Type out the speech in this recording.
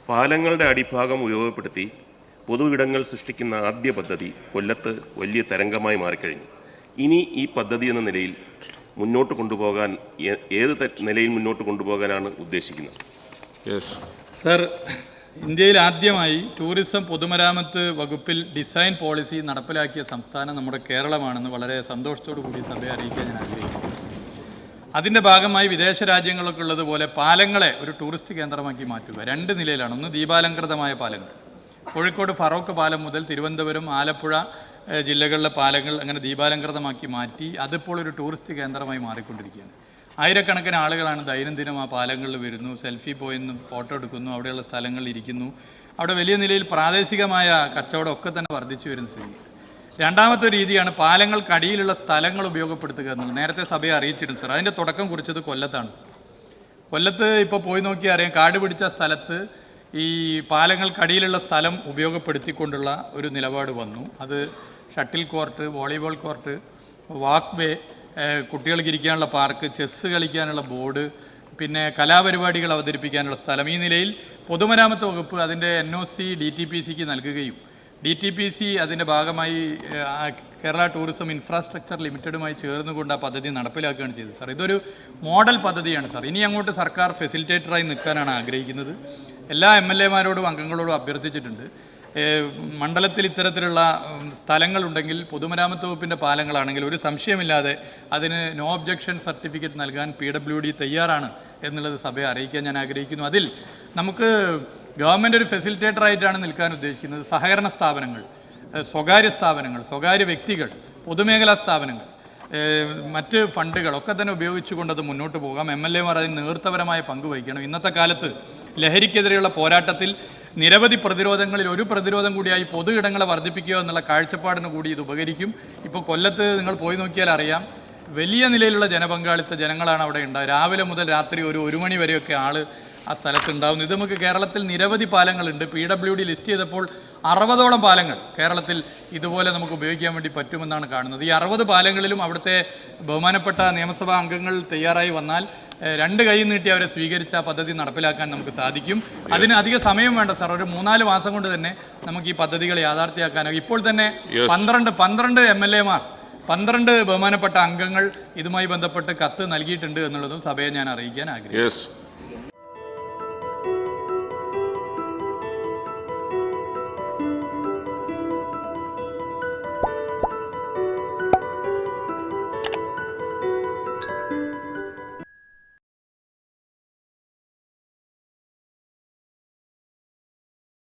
പാലങ്ങളുടെ അടിഭാഗം ഉപയോഗപ്പെടുത്തി പൊതു ഇടങ്ങൾ സൃഷ്ടിക്കുന്ന ആദ്യ പദ്ധതി കൊല്ലത്ത് വലിയ തരംഗമായി മാറിക്കഴിഞ്ഞു. ഇനി ഈ പദ്ധതി എന്ന നിലയിൽ മുന്നോട്ട് കൊണ്ടുപോകാൻ ഏത് നിലയിൽ മുന്നോട്ട് കൊണ്ടുപോകാനാണ് ഉദ്ദേശിക്കുന്നത്? സർ, ഇന്ത്യയിൽ ആദ്യമായി ടൂറിസം പൊതുമരാമത്ത് വകുപ്പിൽ ഡിസൈൻ പോളിസി നടപ്പിലാക്കിയ സംസ്ഥാനം നമ്മുടെ കേരളമാണെന്ന് വളരെ സന്തോഷത്തോടു കൂടി സഭയെ അറിയിക്കാൻ ഞാൻ ആഗ്രഹിക്കുന്നു. അതിൻ്റെ ഭാഗമായി വിദേശ രാജ്യങ്ങളൊക്കെ ഉള്ളതുപോലെ പാലങ്ങളെ ഒരു ടൂറിസ്റ്റ് കേന്ദ്രമാക്കി മാറ്റുക. രണ്ട് നിലയിലാണ്. ഒന്ന് ദീപാലങ്കൃതമായ പാലങ്ങൾ, കോഴിക്കോട് ഫറോക്ക് പാലം മുതൽ തിരുവനന്തപുരം, ആലപ്പുഴ ജില്ലകളിലെ പാലങ്ങൾ അങ്ങനെ ദീപാലങ്കൃതമാക്കി മാറ്റി അതിപ്പോൾ ഒരു ടൂറിസ്റ്റ് കേന്ദ്രമായി മാറിക്കൊണ്ടിരിക്കുകയാണ്. ആയിരക്കണക്കിന് ആളുകളാണ് ദൈനംദിനം ആ പാലങ്ങളിൽ വരുന്നു, സെൽഫി പോയിന്ന് ഫോട്ടോ എടുക്കുന്നു, അവിടെയുള്ള സ്ഥലങ്ങളിൽ ഇരിക്കുന്നു. അവിടെ വലിയ നിലയിൽ പ്രാദേശികമായ കച്ചവടം ഒക്കെ തന്നെ വർദ്ധിച്ചു വരുന്ന സ്ഥിതി. രണ്ടാമത്തെ രീതിയാണ് പാലങ്ങൾക്കടിയിലുള്ള സ്ഥലങ്ങൾ ഉപയോഗപ്പെടുത്തുക എന്നുള്ളത്. നേരത്തെ സഭയെ അറിയിച്ചിട്ടുണ്ട് സർ. അതിൻ്റെ തുടക്കം കുറിച്ചത് കൊല്ലത്താണ് സർ. കൊല്ലത്ത് ഇപ്പോൾ പോയി നോക്കിയാൽ അറിയാം, കാട് പിടിച്ച സ്ഥലത്ത് ഈ പാലങ്ങൾക്കടിയിലുള്ള സ്ഥലം ഉപയോഗപ്പെടുത്തിക്കൊണ്ടുള്ള ഒരു നിലപാട് വന്നു. അത് ഷട്ടിൽ കോർട്ട്, വോളിബോൾ കോർട്ട്, വാക്ക് വേ, കുട്ടികൾക്ക് ഇരിക്കാനുള്ള പാർക്ക്, ചെസ്സ് കളിക്കാനുള്ള ബോർഡ്, പിന്നെ കലാപരിപാടികൾ അവതരിപ്പിക്കാനുള്ള സ്ഥലം. ഈ നിലയിൽ പൊതുമരാമത്ത് വകുപ്പ് അതിൻ്റെ NOC DTPCക്ക് നൽകുകയും DTPC അതിൻ്റെ ഭാഗമായി കേരള ടൂറിസം ഇൻഫ്രാസ്ട്രക്ചർ ലിമിറ്റഡുമായി ചേർന്നുകൊണ്ട് ആ പദ്ധതി നടപ്പിലാക്കുകയാണ് ചെയ്തത് സാർ. ഇതൊരു മോഡൽ പദ്ധതിയാണ് സാർ. ഇനി അങ്ങോട്ട് സർക്കാർ ഫെസിലിറ്റേറ്ററായി നിൽക്കാനാണ് ആഗ്രഹിക്കുന്നത്. എല്ലാ MLA മാരോടും അംഗങ്ങളോടും അഭ്യർത്ഥിച്ചിട്ടുണ്ട്. മണ്ഡലത്തിൽ ഇത്തരത്തിലുള്ള സ്ഥലങ്ങളുണ്ടെങ്കിൽ പൊതുമരാമത്ത് വകുപ്പിൻ്റെ പാലങ്ങളാണെങ്കിൽ ഒരു സംശയമില്ലാതെ അതിന് നോ ഒബ്ജക്ഷൻ സർട്ടിഫിക്കറ്റ് നൽകാൻ PWD തയ്യാറാണ് എന്നുള്ളത് സഭയെ അറിയിക്കാൻ ഞാൻ ആഗ്രഹിക്കുന്നു. അതിൽ നമുക്ക് ഗവൺമെൻറ് ഒരു ഫെസിലിറ്റേറ്ററായിട്ടാണ് നിൽക്കാൻ ഉദ്ദേശിക്കുന്നത്. സഹകരണ സ്ഥാപനങ്ങൾ, സ്വകാര്യ സ്ഥാപനങ്ങൾ, സ്വകാര്യ വ്യക്തികൾ, പൊതുമേഖലാ സ്ഥാപനങ്ങൾ, മറ്റ് ഫണ്ടുകളൊക്കെ തന്നെ ഉപയോഗിച്ചുകൊണ്ട് അത് മുന്നോട്ട് പോകാം. MLA മാർ അതിന് നേതൃത്വപരമായ പങ്ക് വഹിക്കണം. ഇന്നത്തെ കാലത്ത് ലഹരിക്കെതിരെയുള്ള പോരാട്ടത്തിൽ നിരവധി പ്രതിരോധങ്ങളിൽ ഒരു പ്രതിരോധം കൂടിയായി പൊതു ഇടങ്ങളെ വർദ്ധിപ്പിക്കുക എന്നുള്ള കാഴ്ചപ്പാടിന് കൂടി ഇത് ഉപകരിക്കും. ഇപ്പോൾ കൊല്ലത്ത് നിങ്ങൾ പോയി നോക്കിയാൽ അറിയാം, വലിയ നിലയിലുള്ള ജനങ്ങളാണ് അവിടെ ഉണ്ടാവുക. രാവിലെ മുതൽ രാത്രി ഒരു മണി വരെയൊക്കെ ആൾ ആ സ്ഥലത്ത് ഉണ്ടാകുന്നു. ഇത് നമുക്ക് കേരളത്തിൽ നിരവധി പാലങ്ങളുണ്ട്. PWD ലിസ്റ്റ് ചെയ്തപ്പോൾ 60ഓളം പാലങ്ങൾ കേരളത്തിൽ ഇതുപോലെ നമുക്ക് ഉപയോഗിക്കാൻ വേണ്ടി പറ്റുമെന്നാണ് കാണുന്നത്. ഈ 60 പാലങ്ങളിലും അവിടുത്തെ ബഹുമാനപ്പെട്ട നിയമസഭാ അംഗങ്ങൾ തയ്യാറായി വന്നാൽ രണ്ട് കൈ നീട്ടി അവരെ സ്വീകരിച്ച പദ്ധതി നടപ്പിലാക്കാൻ നമുക്ക് സാധിക്കും. അതിന് അധിക സമയം വേണ്ട സാർ. ഒരു 3-4 മാസം കൊണ്ട് തന്നെ നമുക്ക് ഈ പദ്ധതികൾ യാഥാർത്ഥ്യമാക്കാനാകും. ഇപ്പോൾ തന്നെ 12 MLA മാർ, 12 ബഹുമാനപ്പെട്ട അംഗങ്ങൾ ഇതുമായി ബന്ധപ്പെട്ട് കത്ത് നൽകിയിട്ടുണ്ട് എന്നുള്ളതും സഭയെ ഞാൻ അറിയിക്കാൻ ആഗ്രഹിക്കുന്നു.